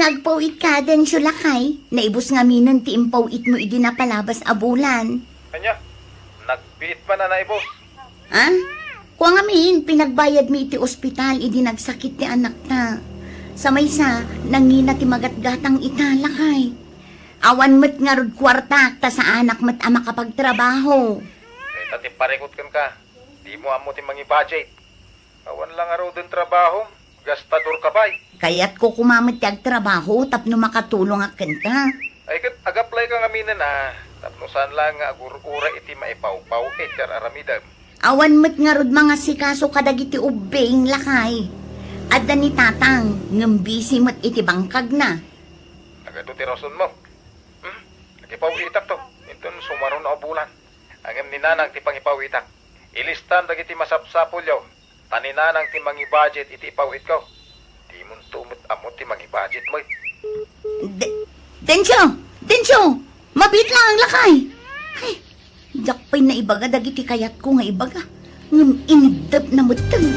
nagpawit ka din siya lakay. Naibos nga minan ti impawit mo idi na palabas abulan. Anya, nagpiit pa na naibos. Ha? Kung nga min, pinagbayad mi iti ospital idi nagsakit ti anak ta. Sa maysa, nangina ti magatgatang italakay. Awan mo't nga rod kwarta ta sa anak mo't ama kapagtrabaho. Kaya tati parikot ka. Di mo amo ti mangi budget. Awan lang araw din trabaho. Gastador ka ba'y? Kaya't ko kumamit ti agtrabaho tapno makatulong akin ka. Ay kat agaplay ka nga mina na. Tapno saan lang nga agurura iti maipaw-paw iter aramidam. Awan mo't nga rod mga sikaso kadagiti ubing lakay. Adda ni tatang, ngambisi mo't iti bangkag na. Agado ti rason mo. Nagipawitak to. Ito sumaro na bulan. Angam ni nanang ti pangipawitak. Ilistan dagiti masapsapol yaw. Taninanang ti mangi budget iti ipawit ko. Di mo tumot amo ti mangi budget mo. Densyo! Mabit lang ang lakay. Ay, jakpay na ibaga dagiti kayat ko nga ibaga. Ngam inidap na mutang.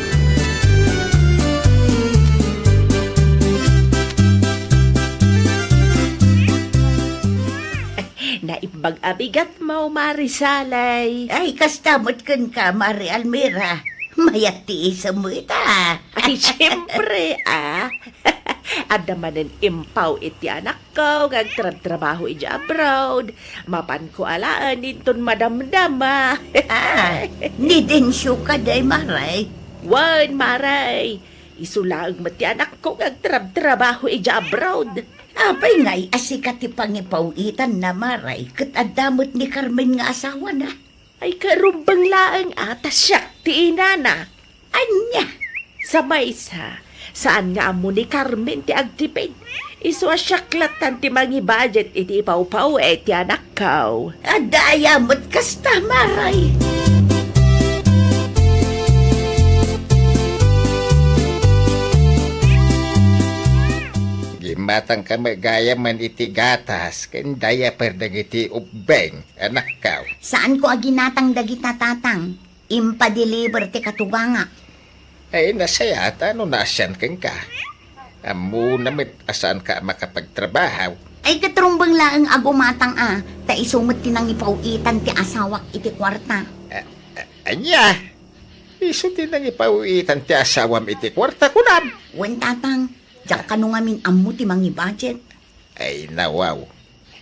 Naibag-abigat mo, Marisalay. Ay, kastamot kan ka, Mari Almira. Mayati sa mo ita. Ay, siyempre, Ada manen impaw iti anak ko, ngagtrabaho iti abroad. Mapan ko alaan iton madamdama. Ni Densyo ka day, Maray. Wan, Maray. Isulaang mati anak ko, ngagtrabaho iti abroad. Apay nga'y asikat ti pangipawitan na, Maray. Kat adamot ni Carmen nga asawa na. Ay karumbang laang atas siya, ti inana. Anya? Sa maysa, saan nga amo ni Carmen ti agtipid? Iswa syaklatan ti mangi budget iti ipaw-paw ti anak kaw. Adaya mo't kasta, Maray. Gimatang ka magaya man iti gatas, kandaya perdag iti ubeng, anak kaw. Saan ko aginatang dagita tatang? Impa-deliver ti katubanga. Ay nasayata no nasyan kang ka. Amo namit asan ka makapagtrabaho. Ay katrumbang laang agumatang ta isumot tinang ipawitan ti asawak iti kwarta. Anya, iso din ang ipawitan ti asawam iti kwarta kunam. Wen tatang, jak kanu ngamin ammo ti mangi budget. Ay nawaw,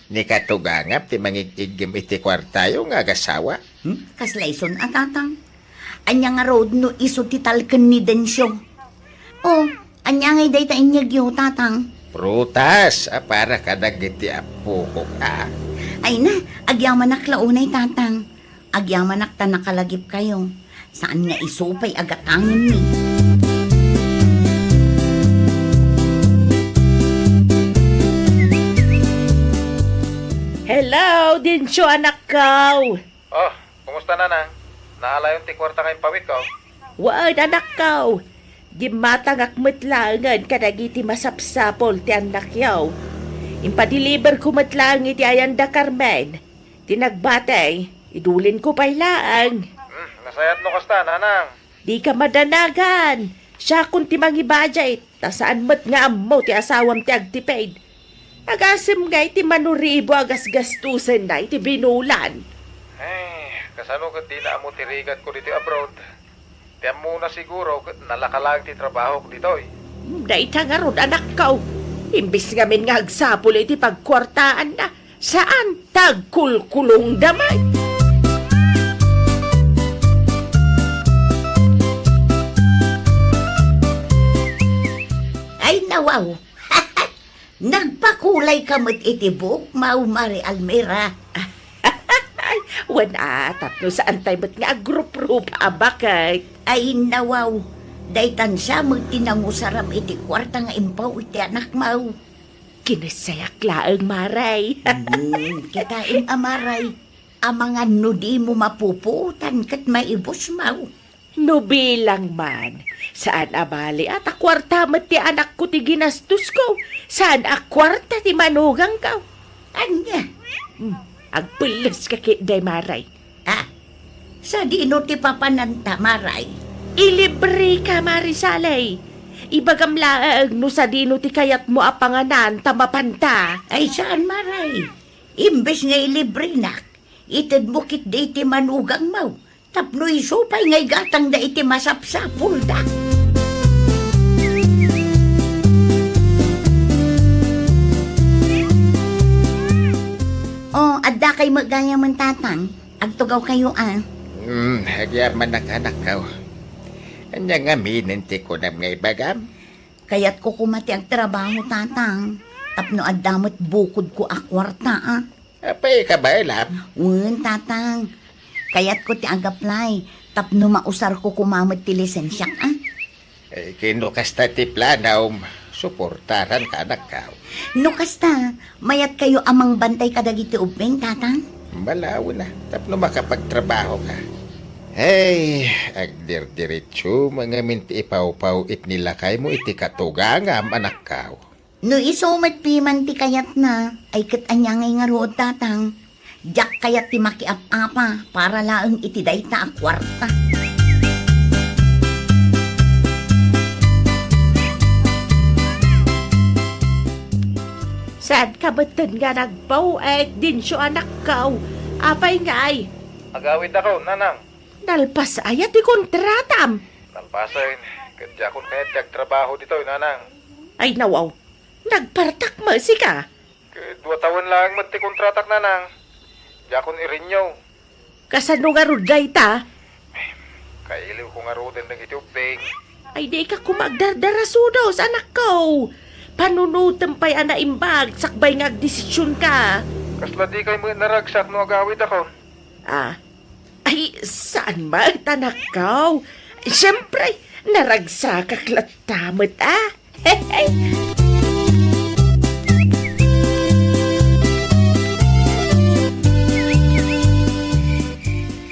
ni katugangap ti mangigigim iti kwarta yung agasawa. Kaslayson tatang. Anya nga road no iso ti talken ni Densyo. Oh, anya ngay day ta inyagyo tatang. Prutas, para kadag iti apo ko ka. Ay na, agyaman naklaunay tatang. Agyaman nakta nakalagip kayo. Saan nga isupay agatangin ni? Hello, Dinsyo anak kaw. Oh, kumusta nanang? Naalayon ti kwarta kayong pawit ko. Waan anak kaw. Gimatang akmatlangan kadagiti masapsapol ti anak yaw. Impadeliver ko matlang iti ayanda Carmen. Tinagbatay, idulin ko pailaang. Nasayat no kasta, nanang. Di ka madanagan. Siya kung ti mangi budget, ta saan mat nga ammo ti asawam ti agtipaid. Agasim nga iti manuribo agas gastusan na iti binulan. Ay, kasano kat di na amo tirigat ko dito abroad. Tiyan muna siguro kat nalakalag ti trabaho ko dito eh. Daita nga ron anak kaw. Imbis ngamin nga agsapul iti pagkwartaan na. Saan tagkulkulong damay? Ay nawaw. Nagpakulay ka mo't itibok, Mau Mari Almira. Ay, wana, tatlo saan tayo ba't nga agrup-rup abakay? Ay nawaw. Daytan siya magtinangusaram iti kwarta nga impaw iti anak Mau. Kinasayak laang maray. Kitain amaray. Amangan no di mo mapuputan kat maibos Mau. No bilang man, saan abali at akwarta mat ti anak ko ti ginastos ko? Saan akwarta ti manugang ka? Anya? Agpulos ka kiday maray. Sa di no ti papananta maray. Ilibre ka, Marisalay. Ibagam laang no sa dino ti kayat mo apanganan tamapanta. Ay saan maray? Imbes nga ilibre nak, itid mo kit da iti manugang mo. Tapno isupay ngay gatang da iti masapsapul da. Oh, adda kay magaya man tatang. Agtugaw kayo ah. Agyaman ang anak ka. Anya nga minenti ko na mga ibagam. Kaya't ko kumati ang trabaho tatang. Tapno addamot bukod ko akwarta ah. Apay ka ba alam? Un tatang. Kaya't ko ti agaplay. Tapno mausar ko kumamot ti lisensyak ah. Kinukas ta ti planaw, suportaran ka anak ka. No kasta, mayat kayo amang bantay kadagiti ubing tatang. Malaw na, tapno makapagtrabaho ka. Hey, agdir-diretso, mga minti ipaw-paw itnilakay mo iti katugangam anak ka. No isumat piman ti kayat na, ay katanyangay nga rood tatang. Diyak kayat ti makiap-apa para laang iti dayta a kwarta. Saan ka batan nga nagpauek din siyo anak ka? Apay nga ay, Agawid ako, nanang. nalpas ayat ti kontratam. Nalpasain, kadya kon kaya tiyag trabaho dito, nanang. Ay nawaw, nagpartak mo si ka. 2 taon lang mati kontratak, nanang. Diya kon i-renew. Kasano nga ruday ta? Kailiw ko nga roden ng itubing. Ay di ka kumagdardarasudos anak ko. Panunutan pa'y anaimbag, sakbay nga desisyon ka. Kasla di kay mo naragsak no agawid ako. Ah, ay, saan ba tanakaw? Siyempre, naragsak tamot ah. Hey.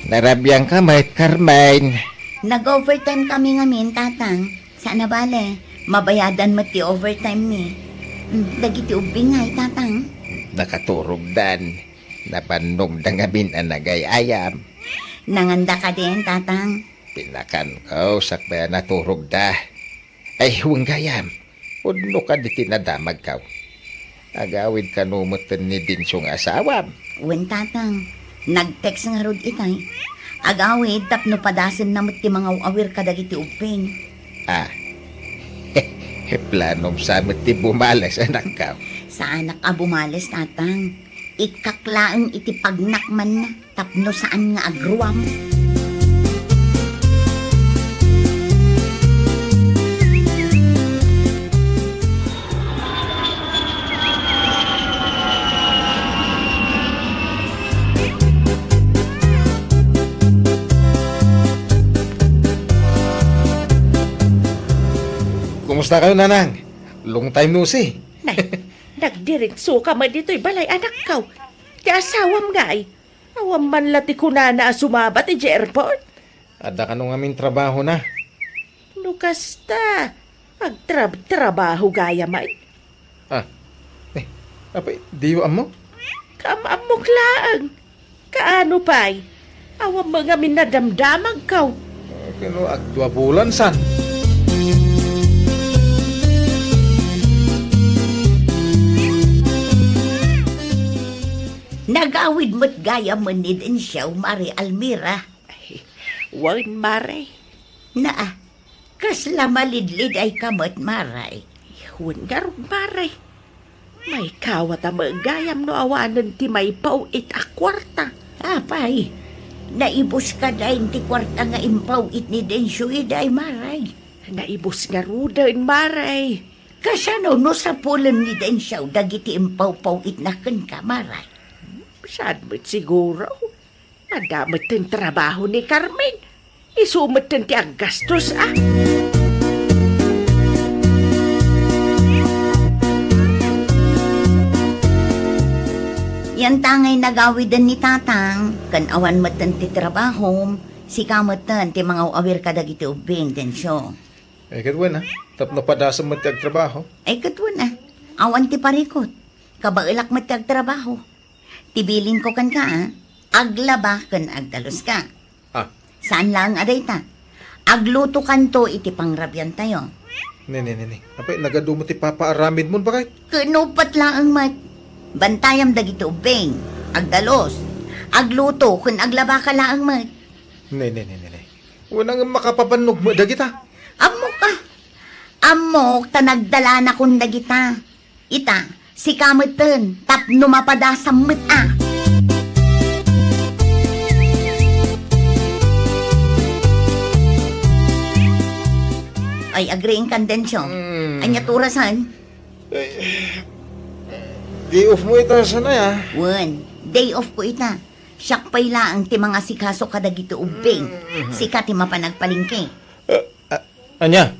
Narabiyang ka, Mait Carmine. Nag-overtime kami ngamin tatang. Sana bale, mabayadan mo ti overtime ni. Dagiti ubing ngay tatang. Nakaturog dan. Napanog na ngamin ang nagay-ayam. Nanganda ka din tatang. Pinakan ko, sakbaya naturog da. Ay, huwag gayam. Udno ka di tinadamag ka. Agawid ka numutan ni Dinsong asawam. Uwan tatang. Nag-text nga rod itay. Agawid tapno padasan na ti mga awir kadagiti ubing. Ah, planom sa ti bumalas anak ka. Sa anak a bumales tatang. Ikaklaang iti pagnakman na. Tapno saan nga agruam. Kumusta kayo, nanang? Long time no see. Nagdiritso ka man dito'y balay anak ka. Ti asawam nga ay. Awam man lati ko na sumabat ti airport. Ada ka nung aming trabaho na. Lukasta. Agtrabaho gaya may. Apay, diyo mo? Kamamok lang. Kaano pa'y? Awam mga minadamdamag ka. Kino agdua bulan, san? Nagawid mo't gaya mo ni din siya, Mari Almira. Wan maray. Na, kasla malidlid ay kamot maray. Wan garong maray. May kawat ang magayam no awanan ti may pauit a kwarta. Apay, naibos ka dahin ti kwarta nga impawit ni Densyo iday maray. Naibos nga rudan maray. Kasano no sa pulan ni Densyo dagiti impaw-pawit na kan ka maray. Saan mo't siguro? Nadamot ang trabaho ni Carmen. Isumot ang tiyang gastos ah. Yan tangay nagawidan ni tatang, kan awan matan ti trabaho, si kamatan ti mga awir kadagiti ubing Densyo. Ay kadwan ha, tapno padasa mo tiyag trabaho. Ay katwan ah, awan ti parikot, kabailak matag trabaho. Tibilin ko kan ka ah, aglaba kan agdalos ka. Ah, Saan lang aday ta? Agluto kan to iti pangrabyan tayo. Nini. Apay, nagadumot ti papaaramid mo ba kay? Kanupat lang ang mat. Bantayam dagiti ubeng. Agdalos. Agluto kun aglaba ka lang ang mat. Nini. Wala nga makapapanog mo dagita. Amo ka. Amok ta nagdala na kun dagita. Ita, si kameten tapno mapada sa met ah. Ay, agree ang kandensyon. Anya turasan? Di off mo ito sana ya. Wen, day off ko ita. Siyak pa'y laang ti mga sikaso kadagito ubing. Sika ti mapanagpalingke. Anya?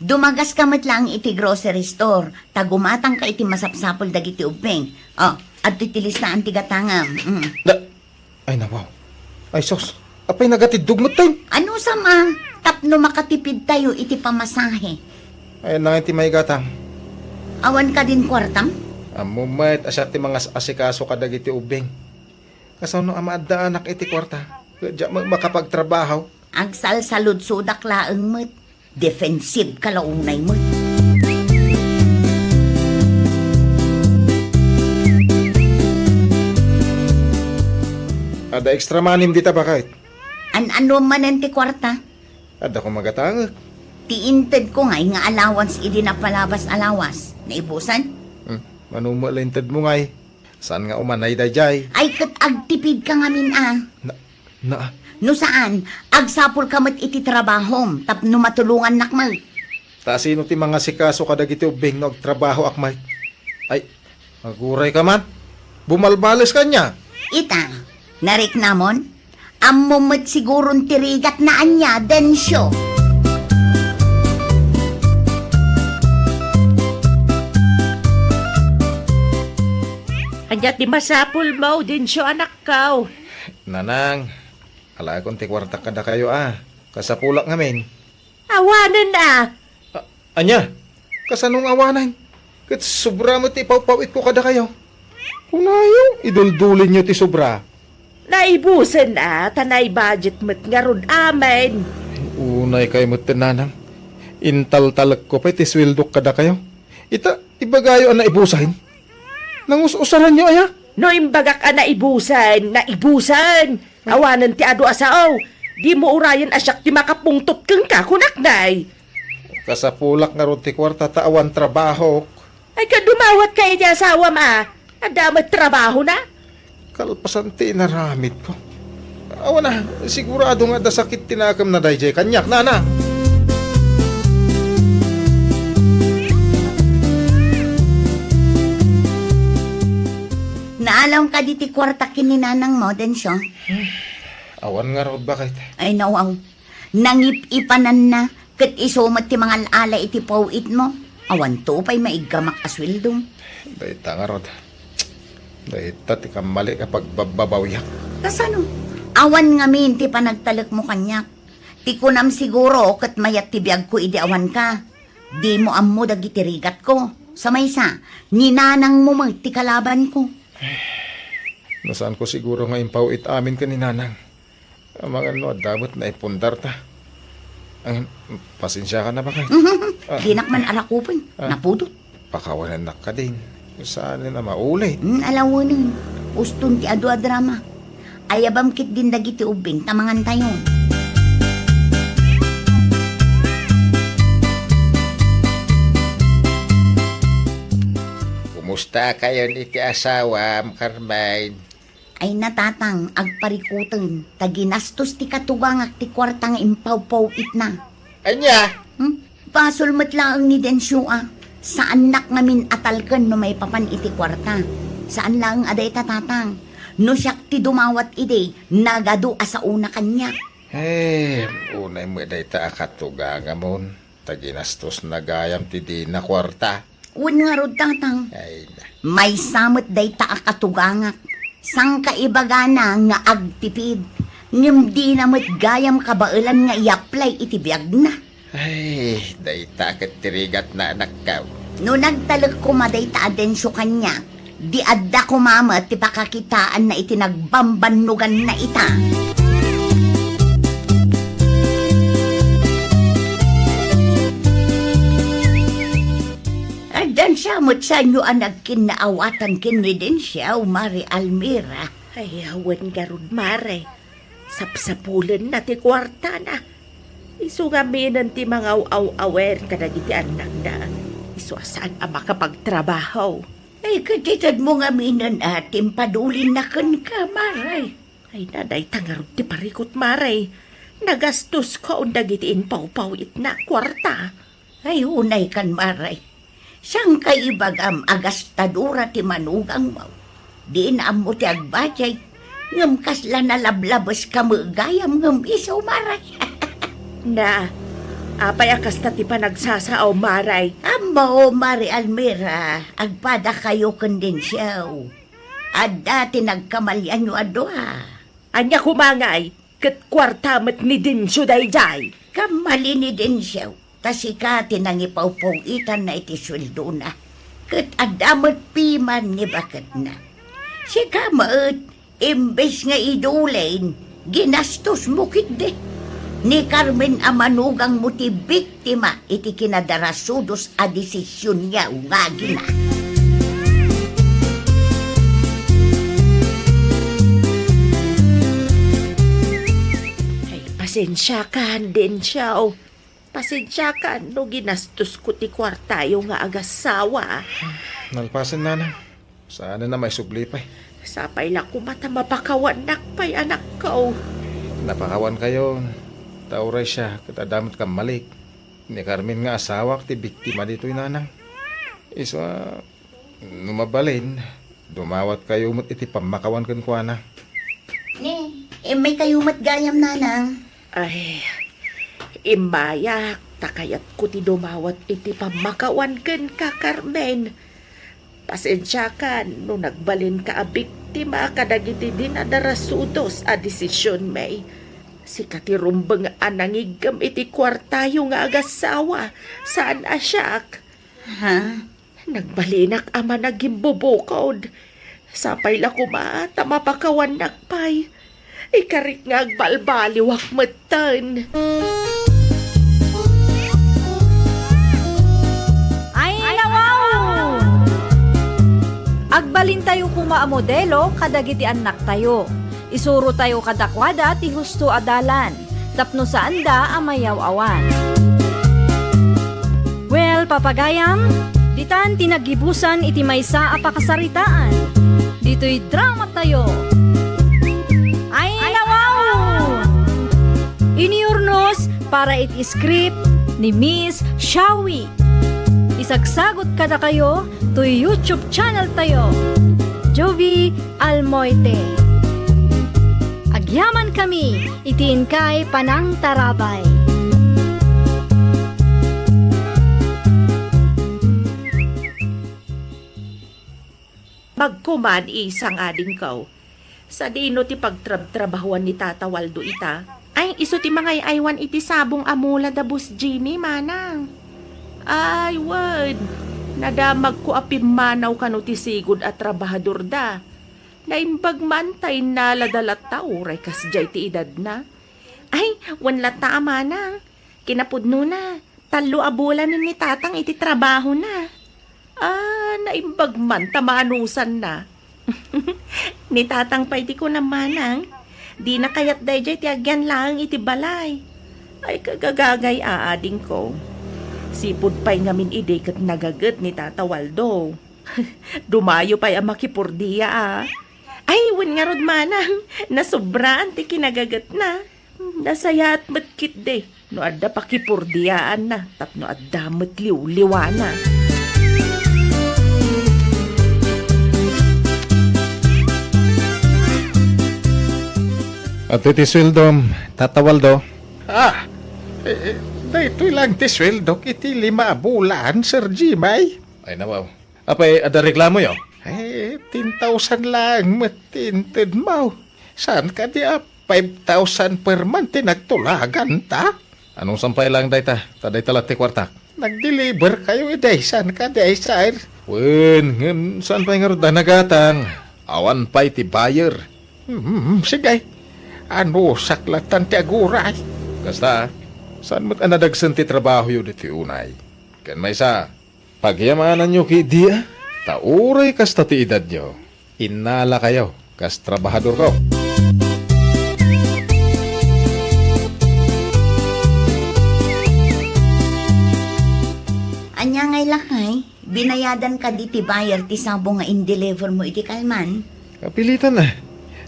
Dumagas kamot lang iti grocery store. Tagumatang ka iti masapsapol dagiti ubing. Oh, at titilis na ang tigatangam. Ay nawaw. Ay sos. Apay nagatid dugmot tayo. Ano sama? Tapno makatipid tayo iti pamasahe. Ay na ti may gatang. Awan ka din kwartang? Amumat asya ti mga asikaso kadagiti ubing. Kasaw no amaadda anak iti kwarta. Kaya makapagtrabaho. Agsalsalud sudak laeng met. Defensive kalaunay met. Ada extra manim dita ba kahit? Ano man ang ti kwarta? Ada ko magatang. Tiinted ko ngay nga allowance idi na palabas alawas. Naibusan? Manumalintad mo ngay. Saan nga umanay dayjay? Ay kat agtipid ka ngamin ah. Na. No saan? Agsapol kamat iti trabahom. Tapno matulungan nakmal. Ta sino ti mga sikaso kadagiti ubing no trabaho akmay? Ay, maguray ka man. Bumalbalas ka niya. Ita, narik namon? Ammumot sigurong tirigat na anya, densyo. Anya ti masapul mo, din siya anak kaw. Nanang, ala akong ti kwarta kada kayo Kasapulak ngamin. Awanan ah. Anya, kasanong awanan? Kat sobra mo ti pawpawit ko kada kayo. Kunayo, iduldulin nyo ti sobra. Naibusan ah, tanay budget mo't nga ron amen. Unay kayo mo tinanang. Intal-talag ko pa ti swildok kada kayo. Ita, ibagayo ang naibusahin. Nangus-usaran nyo aya. No imbagak a naibusan. Awanan ti ado asao. Di mo urayan asyak ti makapungtot kang ka kunaknay. Kasapulak nga ron ti kwarta tawan trabaho. Ay kadumawat kayo di asawa ma. Adamat trabaho na. Kalpasan ti inaramid ko. Awa na, sigurado nga da sakit tinakam na dayjay kanyak, nana. Naalam ka di ti kwarta kininanang mo, densyo. Awan nga rod bakit? Ay nawang, nangip-ipanan na. Kat isumat ti mga ala iti pawit mo. Awan to pa'y maigamak aswildong. Dahita nga rod. Dahita ti kamali kapag bababawiyak. Kasano? Awan nga min ti panagtalak mo kanyak. Ti kunam siguro kat mayat ti biyag ko idi awan ka. Di mo ammo dagitirigat ko. Sa maysa, ninanang mo mag ti kalaban ko. Nasaan ko siguro nga impawit amin ka ni nanang. Ang mga dapat na ipundar ta. Ang pasensya ka na ba kayo? Di nakman arakupon. Napudot. Pakawalan na ka din. Saan na maulit? Alawanin. Ustun ti adwa drama. Ayabam kit din dagiti ubing tamangan tayo. Kumusta kayo ni ti asawam, Carmine? Ay natatang, agparikutan. Taginastos ti katugangak ti kwartang impaw-paw itna. Anya? Pasulmat lang ang ni Densyo Saan nak ngamin atalken no may papan iti kwarta. Saan lang aday tatatang. No siyak ti dumawat ide, nagado asa una kanya. Unay mo dayta akatuga mon. Taginastos na gayam ti di na kwarta. Un nga rod tatang. Ay na. May samot dayta akatugangak. Sang kaibaga na nga agtipid. Ngem di namot gayam kabailan nga i-apply iti biyag na. Ay, dayta kat tirigat na anak ka. No nagtalag ko madayta adensyo kanya, di adda ko mama ti pakakitaan na itinagbambanugan na ita. Kan samot sa inyo ang nagkinaawatan kini din siya, Mari Almira. Ay, awan garud mare. Sapsapulan na ti kwarta na. Isu gaminan ti mga aw-awer kadagiti anak na. Isu asaan ang makapagtrabaho. Ay, katitad mo nga minan atim padulin na kan ka, Maray. Ay, naday tangarod ti parikot mare. Nagastos ko ang dagitiin pau-pauit na kwarta. Ay, unay kan, Maray. Siyang kaibagam agastadura ti manugang mo. Di na mo ti agbajay. Ngam kasla na lablabas ka magayam ngam isaw, Maray. Na, apay akas na ti panagsasaaw maray. Amo, Mari Almira, agpada kayo kandin siyaw. At dati nagkamalyan nyo adoha. Anya kumangay, kat kwarta mat ni Dinsyo dayjay. Kamali ni din siyaw. Tasikati nang ipaupugitan na iti sweldo na. Kat adamot piman ni bakat na. Si kamaot, imbes nga idulain, ginastos mo kit ni Carmen amanugang mo ti biktima iti kinadarasudos a desisyon niya ungagi na. Ay, pasensya ka, din siya. Pasensya ka, no ginastos ko ti kwarta yung nga agasawa. Nalpasan na. Sana na may subli pa. Sapay lang ko mata mapakawan nakpay anak ko. Napakawan kayo. Tauray siya, katadamot kang malik. Ni Carmen nga asawa, ti biktima dito'y nanang. Isa, numabalin. Dumawat kayo mo't iti pamakawan kan kwa na. May kayumat gayam nanang. Ay, imbayak, takayat ko ti dumawat iti pamakawan ken ka, Carmen. Pasensya ka, no nagbalin ka a biktima, kadagiti din adarasudos a desisyon may. Si katirumbang anangigam iti kwartayo nga agasawa, saan asyak? Ha? Nagbalinak ama nagimbubukod. Sapay la kuma, tamapakawan nakpay. Ikarit nga agbalbaliwak matan. Ay, nawaw! Agbalin tayo kuma a modelo, kadagiti anak tayo. Isuro tayo kadakwada ti husto adalan. Tapno sa anda amayaw awan. Well, papagayam, ditan tinagibusan iti maysa a pakasaritaan. Dito'y drama tayo. Ay, nawaw! Iniurnos para iti script ni Miss Shawi. Isagsagot kada kayo to YouTube channel tayo. Jovi Almoite. Agyaman kami, itiin kay Panang Tarabay. Magkuman isang ading kaw. Sa dino ti pagtrabahuan ni Tata Waldo ita. Ay, iso ti mga aywan iti sabong amula da bus Jimmy, manang. Ay, wad. Nadamag ko apimanaw kanu ti sigud at trabahador da. Naimbag man tay naladalata uray kasjay ti edad na. Ay, wanlata manang. Kinapudno na. Talo abulan ni tatang iti trabaho na. Ah, naimbag man tamanusan na. Ni tatang pa iti ko na manang. Di na kayat dayjay ti agyan lang iti balay. Ay kagagagay aading ko. Sipod pa'y ngamin ide kat nagagat ni Tata Waldo. Dumayo pa'y ang makipurdiya Ay, wan nga rod manang. Nasobraan ti kinagagat na. Nasaya at matkit de. No adda pakipurdiyaan na. Tapno adda matliw-liwa na. At iti sweldo, Tata Waldo. Dahito lang ti sweldo, iti 5 bulan, Sir Jimay. Ay nawaw. Apay, ada reklamo yo? Ay, 10,000 lang, matintid mo. Saan ka di 5,000 per month tinagtulagan ta? Anong sampay lang dayta? Taday talat ti kwartak. Nag-deliver kayo iday, saan ka di sir? Wen, saan pa nga rin nagatang? Awan pa'y ti buyer. Sige. Ano, saklatan ti aguray. Kasta, saan mo't anadagsan ti trabaho yun iti unay? Kan may sa, Pagyamanan nyo kay Dia, tauray kas tati edad nyo. Inala kayo, kas trabahador ko. Anya ngay lakay, binayadan ka di ti bayar ti sabong nga in-deliver mo iti kalman. Kapilitan na.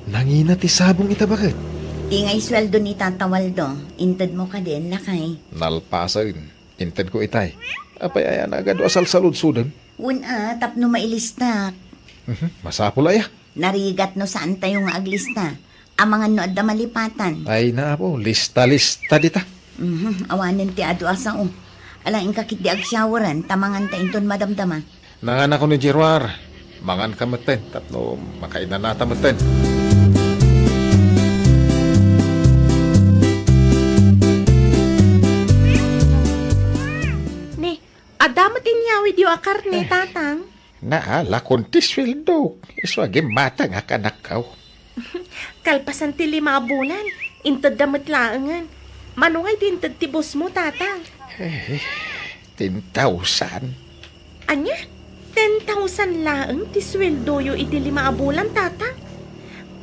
Nangina ti sabong ita bakit? Di ngay sweldo ni Tata Waldo, intad mo ka din lakay. Nalpasa rin. Inted ko itay. Apay ayan agad asal salud sudan. Una, tapno mailista. Masapul aya. Narigat no saan tayo nga aglista. Amangan no adda malipatan. Ay na po, lista-lista dita. Awanin ti adu asa o. Alaing kakit di agsyawaran, tamangan ta inton madamdama. Nangan ako ni Jirwar. Mangan ka maten, tapno makainan nata maten. Ni, adamat inyawi diyo akar ni tatang. Naala konti sweldo. Iswagi mata nga kanakaw. Kalpasan ti 5 bulan, intad damat laangan. Manungay tintad ti boss mo, tatang. 10,000. Anya? 10,000 laang ti sweldo yo iti 5 bulan, tatang.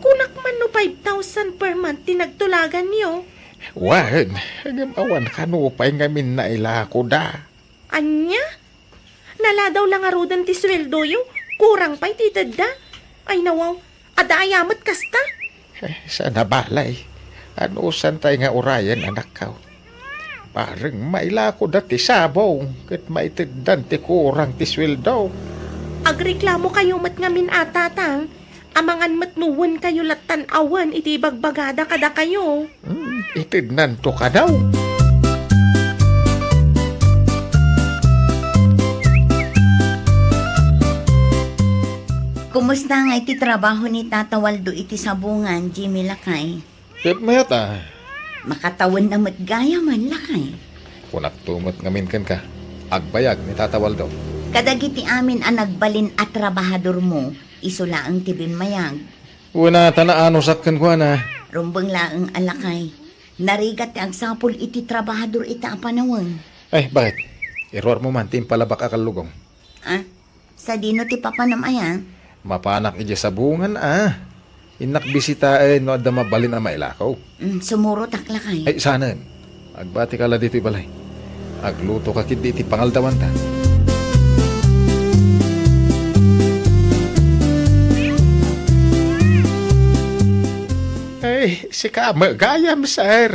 Kunak man no 5,000 per month tinagtulagan niyo. Wan, hanggang awan kanupay ngamin na ilako da. Anya? Naladaw lang arudan ti sweldo yo. Kurang pa'y titad da. Ay nawaw, ada ayamat kasta. Sana balay. Ano santay nga urayan anak kaw. Parang mailako dati sabong. Kat maitiddan ti kurang ti sweldo. Agreklamo kayo mat ngamin atatang. Amangan matnuwan kayo latan awan iti bagbagada kada kayo. Itidnan to ka daw. Kumusta nga iti trabaho ni Tata Waldo iti sabungan, Jimmy Lakay? Kaya mayat ah. Makatawan na matgaya man, Lakay. Kunak tumot ngamin kan ka. Agbayag ni Tata Waldo. Kadagiti amin ang nagbalin at trabahador mo, isula ang tibin mayag. Una tanaano sakkan ko na. Rumbang laang alakay. Narigat ti agsapol iti trabahador ita apanawang. Ay, bakit? Error mo man, timpalabak akalugong. Ah, sa dino ti papanamaya? Mapanak ije sa bungan ah. Inak bisita no adda mabalin ang mailakaw. Sumuro taklakay. Ay, sana. Agbati ka la dito balay. Agluto ka kit diti pangaldawan ta. Ay, si Kama gayam, sir.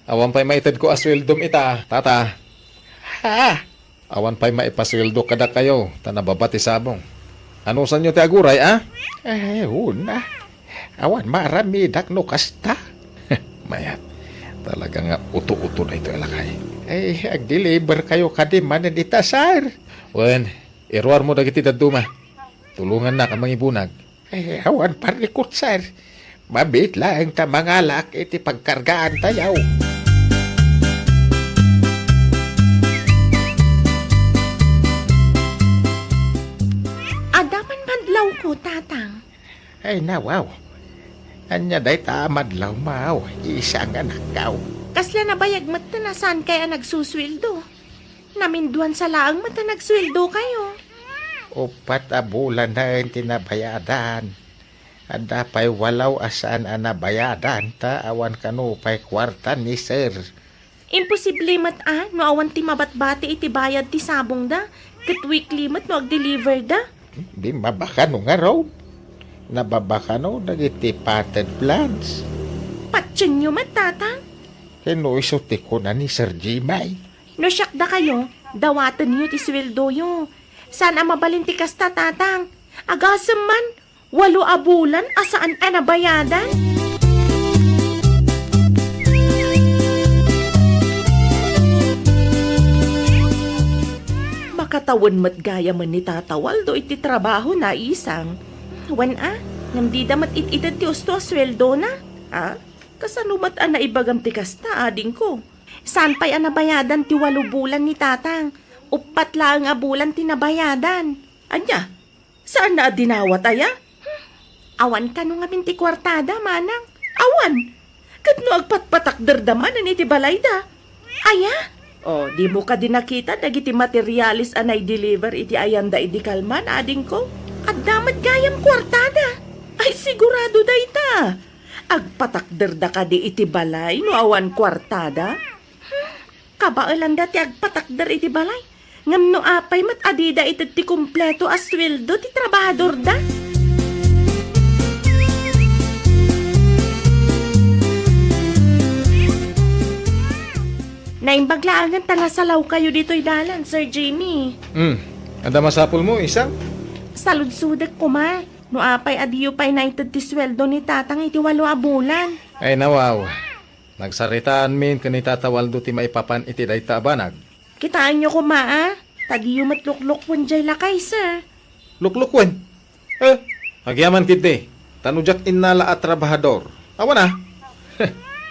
Awan pa'y maitad ko asweldom ita, tata. Ha? Awan pa'y maipasweldo kada kayo, tanababati sabong. Ano sa nyo ti aguray, ah? Una. Awan marami dak no kasta. Mayat, talaga nga uto-uto na ito alakay. Ay, ag-deliver kayo kadimanan ita, sir. Wen, iruar mo dagiti daduma. Tulungan na ka mangibunag. Ay, awan parikot, sir. Mabit lang ta mga lak iti pagkargaan tayaw. Adaman madlaw ko, tatang. Ay, nawaw. Anya day tamadlaw maaw. Isang anak kaw. Kasla na bayag mata na saan kaya nagsusweldo. Naminduan sa laang mata nagsweldo kayo. Upat a bulan na yung tinabayadan. Ada pa'y walaw asan ang nabayadan ta awan kanupay kwarta ni sir. Imposible mat no awan ti mabatbati iti bayad ti sabong da. Kat weekly mat no ag-deliver da. Di mabaka no nga raw. Nababaka no nagiti potted plants. Patsyon nyo mat, tatang. Kinuisuti ko na ni Sir Jimay. No siyak da kayo, dawatan nyo ti sweldo yo. Saan ang mabalin ti kasta, tatang? Agasam man, 8 a bulan, asaan ang nabayadan? Makatawan mat gaya man ni Tata Waldo iti trabaho na isang. Wan namdi damat ititad ti usto a sweldo na. Kasanumat ang naibagam ti kasta, ading ko. Saan pa'y ang nabayadan ti 8 bulan ni tatang? Upat lang a bulan ti nabayadan. Anya, saan na dinawat aya? Awan ka nung amin ti kwartada, manang. Awan! Kat no agpatpatak dardaman iti balay da. Aya, O, di mo ka din nakita dagiti materialis anay deliver iti ayanda iti kalman, ading ko. At damat gayam kwartada. Ay, sigurado da ita. Agpatakder da ka di iti balay no awan kwartada. Kabailan dati agpatakder iti balay. Ngam no apay mat adida iti ti kumpleto as sweldo ti trabahador da. Naimbaglaangan talasalaw kayo dito'y dalan, Sir Jimmy. Anda masapul mo, isang? Saludsudak ko ma. No apay adiyo pa inaitad ti sweldo ni tatang iti 8 a bulan. Ay nawaw. Nagsaritaan min kanitatawaldo ti maipapan iti dayta abanag. Kitaan nyo ko ma tadiyo matluklok pun jay lakay, sir. Luklukwen. Agyaman kiti. Tanujak innala at trabahador. Awa na.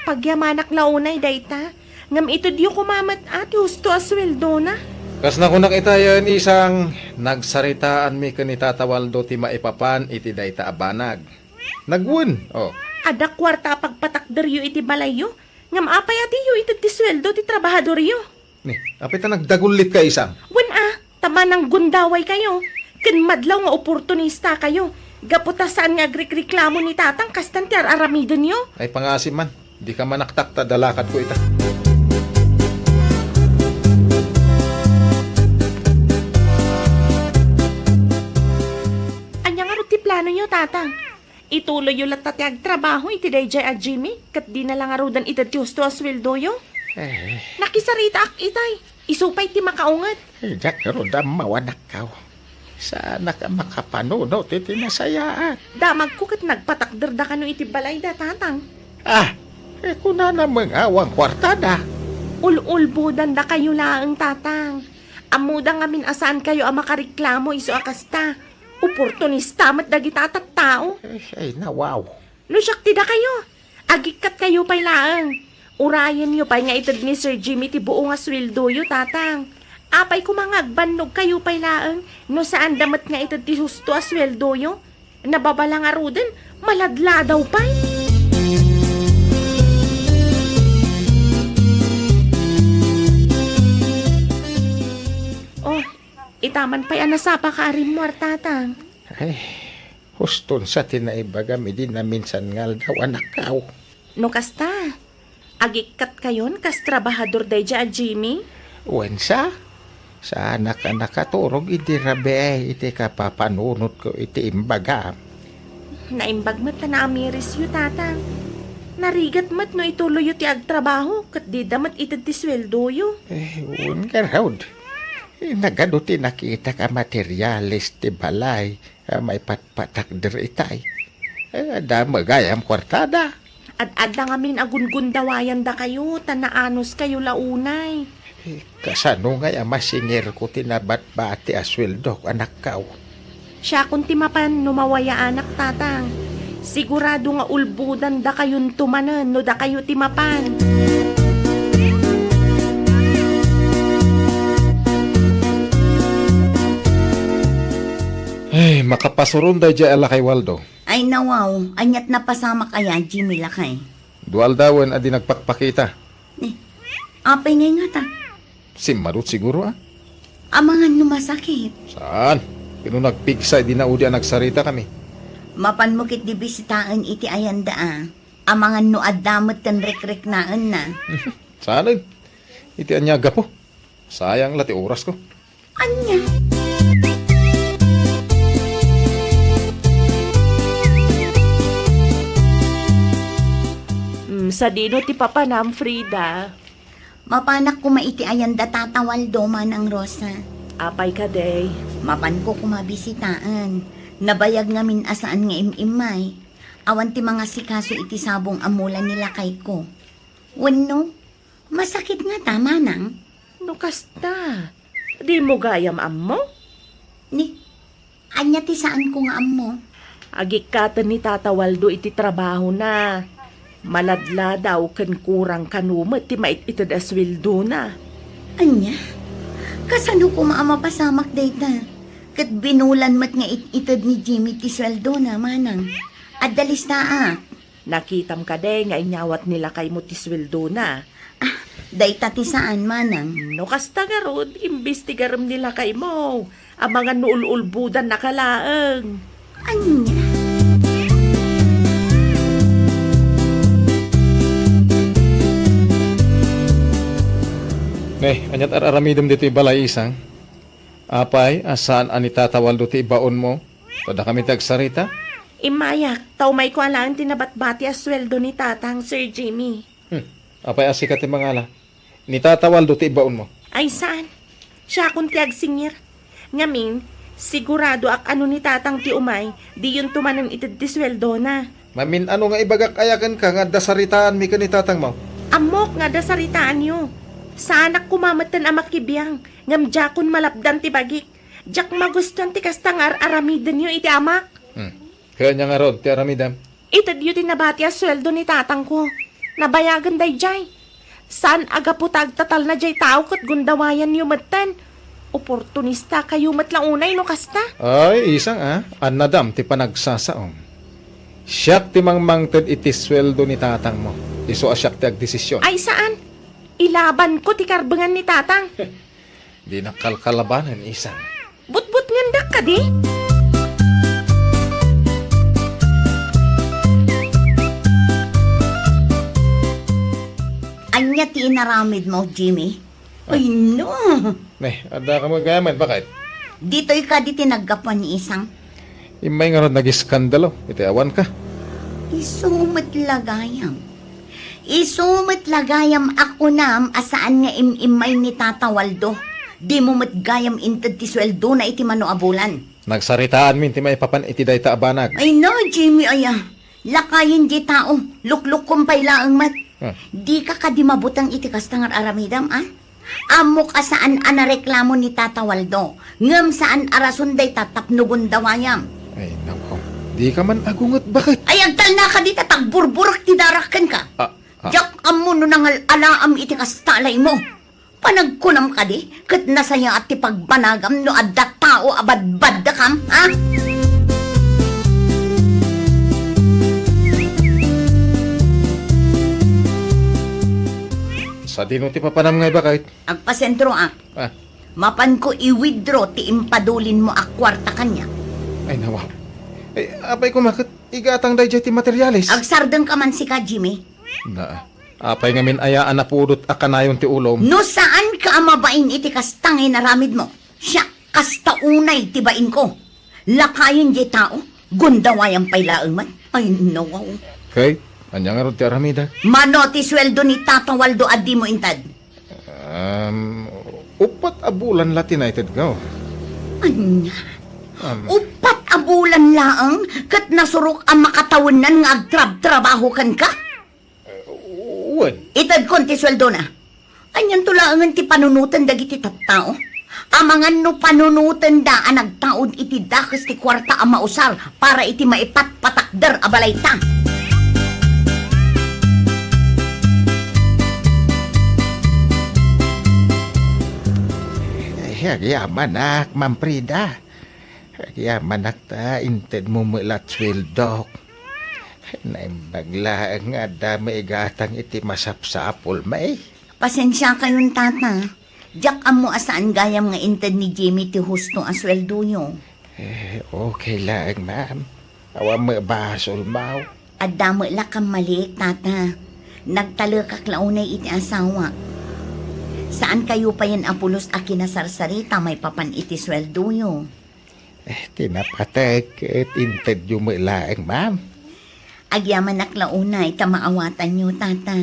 Pagyamanak launay dayta. Ngam ito diyo kumamat ati husto a sweldo na. Kas na kunak itayan isang nagsaritaan mi kanitatawaldo ti maipapan iti dayta abanag. Nagwun. Oh. Ada kwarta pagpatakder yu iti balayo. Ngam apay ati yu ito ti sweldo ti trabahador yu. Ni, apita nagdagulit ka isang. Wen tama ng gundaway kayo. Kinmadlaw nga oportunista kayo. Gaputa saan nga agreklamo ni tatang kastan ti aramidon nyo. Ay pangasim man. Di ka manaktak ta dalakat ko ita. Anya nga ti plano nyo, tatang? Ituloy yung latatiag trabaho iti dayjay a Jimmy kat di na lang arudan iti tiusto a sweldo yo. Nakisarita ak itay. Isupay ti makaungat. Jak rodam mawanak ka. Sana ka makapanuno ti tinasayaan. Damag ko kat nagpatakder da kano iti balay da, tatang. Kuna namang awang kwartada. Ululbudan da kayo laang, tatang. Amuda ngamin asaan kayo ang makareklamo iso akasta. Oportunista mat dagita at tao. Ay, nawaw. Lusyak ti da kayo. Agikat kayo pay laang. Urayan nyo pay nga itad ni Sir Jimmy ti buo nga sweldo yo, tatang. Apay kumangagbannog kayo pay laang. No saan damat nga itad ti husto a sweldo yo. Nababala nga ruden, maladla daw pay. Oh, itaman pa'y anasapa ka arin mo, tatang. Ay, huston sa tinaibaga mi din na minsan ngal daw anak kaw. No kasta, agikat kayon kas trabahador day dya, Jimmy? Wensa? Sa anak-anak katurog iti rabe iti kapapanunot ko iti imbaga. Naimbag mat na amiris yu, tatang. Narigat mat no ituloy yu ti agtrabaho, kat di damat itad ti sweldo yu. Un ka raud. Nagano ti nakita ka materialis ti balay, may patpatakder itay. Da magayam kwartada. Ad-ad na ngamin agun-gundawayan da kayo, tanaanos kayo launay. Kasano nga masingir ko tinabat-bati asweldo anak kaw. Siya kung timapan numawaya anak, tatang. Sigurado nga ulbudan da kayon tumanan no da kayo timapan. Ay, makapasurun da dya ala kay Waldo. Ay nawaw, anyat na pasama kaya, Jimmy lakay. Dual dawan adi nagpakpakita. Apay ngay nga ta. Simarut siguro Amangan numasakit. Saan? Kino nagpigsa di na udya nagsarita kami. Mapan mo kit di bisitaan iti ayanda Amangan no adamot kan rek-rek naan na. Saan? Iti anyaga po. Sayang lati oras ko. Anya? Sa dino ti papanam, Frida. Mapanak ko maiti ayanda tatawal doman ang Rosa. Apay ka, day. Mapan ko kumabisitaan. Nabayag ngamin asaan nga imimay. Awan ti mga sikaso iti sabong amulan nila kay ko. Wano, masakit nga tama nang. No kasta. Di mo gayam ammo? Ni, anya ti saan ko nga amo. Agikatan ni Tata Waldo iti trabaho na. Maladla daw kan kurang kanumat ti mait itad aswildo na. Anya? Kasano ko maamapasamak data? Kat binulan mat nga itad ni Jimmy ti sweldo na manang. At dalis na Nakitam ka de nga inyawat nila kay mo ti sweldo na. Dayta ti saan manang. No kasta nga ron, imbestigaram nila kay mo. Ang mga nuul-ulbudan na kalaang. Anya? Anyat aramidam dito balay isang. Apay, asaan anitatawal do ti ibaon mo? Tada kami tagsarita? Imayak, taw may ko alang tinabat-bati as sweldo ni tatang Sir Jimmy. Apay asikat ti mangala. Nitatawal do ti ibaon mo. Ay saan? Siya akong tiag singir. Ngamin, sigurado ak ano ni tatang ti umay, di yun tumanan itid ti sweldo na. Mamin ano nga ibagak ayakan ka nga dasaritaan mi ka ni tatang mo? Amok nga da saritaan nyo. Saanak kumamatan ang makibiyang, ngam jakon malapdan ti bagik. Jak magustan ti kastangar aramidan nyo iti amak. Kaya niya nga rod, ti aramidam. Itad yu tinabati ang sweldo ni tatang ko. Nabayagan day jay. Saan aga po tagtatal na jay tao kat gundawayan yu matan. Oportunista kayo matlang unay no kasta. Ay, isang anadam ti panagsasaom. Siyak ti mangmangted iti sweldo ni tatang mo. Iso asyak ti agdesisyon. Ay saan? Ilaban ko ti karbangan ni tatang. Di nakalkalabanan, isang. But-but ngandak ka di? Anya ti inaramid mo, Jimmy? Ay, no. Ada ka magayaman, bakit? Dito'y ka di tinaggapan ni isang. Imay nga ron nag-iskandalo. Iti awan ka. Isumat lagayam. Isumat lagayam ako nam asaan nga imimay ni Tata Waldo. Di mo matgayam intad ti sweldo na iti manuabulan. Nagsaritaan min ti may papan iti dayta abanag. Ay no, Jimmy, aya. Lakayin di tao. Lukluk kumpay laang mat. Di ka di mabutang iti kastangar aramidam, ah? Amo ka saan anareklamo ni Tata Waldo. Ngam saan arasunday tatapnugon dawayam. Ay, nako. Di ka man agungot, bakit? Ay, agtal na ka di tatagburburak ti darakan ka. Jak amo no nangal alaam iti kastalay mo. Panagkunam ka di, kat nasaya at ti pagbanagam no adda tao abadbad da kam, ha? Sa dino ti papanam nga bakit? Agpasentro ak. Mapan ko i-withdraw ti impadulin mo ak kwarta kanya. Ay, nawa. Ay, apay kumakit. Igatang day ti materialis. Agsardeng ka man si ka, Jimmy. Apay ngamin ayaan na pudot akanayon ti ulom. No saan ka amabain iti kastangay na ramid mo? Siya, kasta unay tibain ko. Lakayin di tao, gundawayang pailaang man. Ay, no. Okay, anya nga ron ti aramida. Mano ti sweldo ni Tata Waldo adi mo intad. Upat abulan United go. Anya? Upat abulan laang kat nasurok ang makatawanan nga agtrab-trabaho kan ka? Uwan. Itad kon ti sweldo na. Anyan tulaangan ti panunutan dagiti tattao. Amangan no panunutan da ang nagtaod iti dakas ti kwarta ang mausar para iti maipat patakder abalay ta. Yaman ak, Ma'am Frida. Yaman ak ta, inted mo mulat swildok. Naimbagla nga dami igatang iti masapsapol may. Pasensya kayong tata. Diyak amo asaan gayam nga inted ni Jimmy ti husto ang sweldo nyo. Okay lang, ma'am. Awa mo basol mau. Adamo la kang mali, tata. Nagtalakak launay iti asawa. Saan kayo pa yan apulos a kinasarsarita may papan iti sweldo nyo? Tinapatay ket inted yung laeng, ma'am. Agyaman nak launay ta maawatan nyo, tata.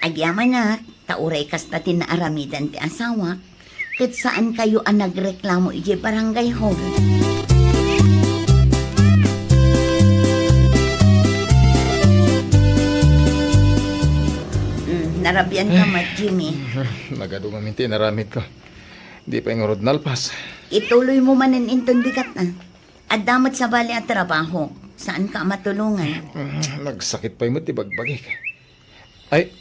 Agyaman nak, tauray kasta tinaaramidan ti asawa. Ket saan kayo ang nagreklamo iti barangay hall? Narabyan ka, Mat Jimmy. Nagadungan minti naramid ko. Di pa yung rod nalpas. Ituloy mo man ang intondikat na. At damat sa bali at trabaho. Saan ka matulungan? Nagsakit pa yung bagbagik. Ay,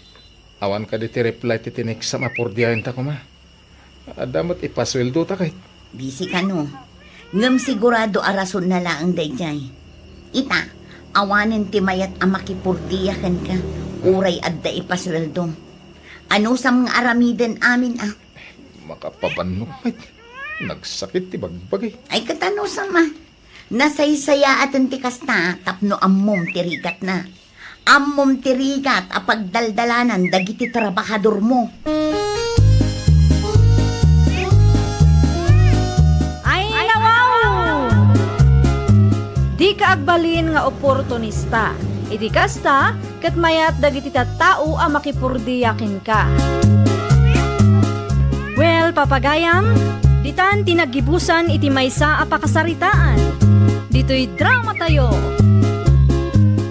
awan ka di ti reply ti tinik sa mapurdiyahin ta ko ma. Adamot ipasweldo ta kahit. Busy ka no. Ngam sigurado arason na laang dayjay. Ita, awanin ti mayat ang makipurdiyakan ka. Uray adda ipasweldo. Ano sa mga aramiden amin Makapabanok, mate. Nagsakit ti bagbagay. Ay katano sa ma. Nasaysaya at ti kasta tapno ammom tirigat na. Ammom tirigat apag daldalanan dagiti trabahador mo. Ay nawaw! Di ka agbalin nga oportunista. Iti kasta, kat mayat dagiti tattao a makipurdiyakin ka. Well, papagayam, ditan tinagibusan iti maysa a pakasaritaan. Dito'y drama tayo.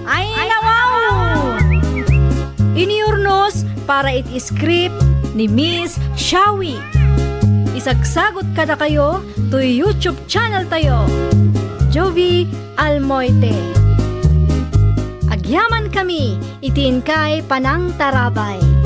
Ay nawaw! Iniurnos para iti script ni Miss Shawi. Isagsagot kada kayo to YouTube channel tayo. Jovi Almoite. Agyaman kami, itiin kay Panang Tarabay.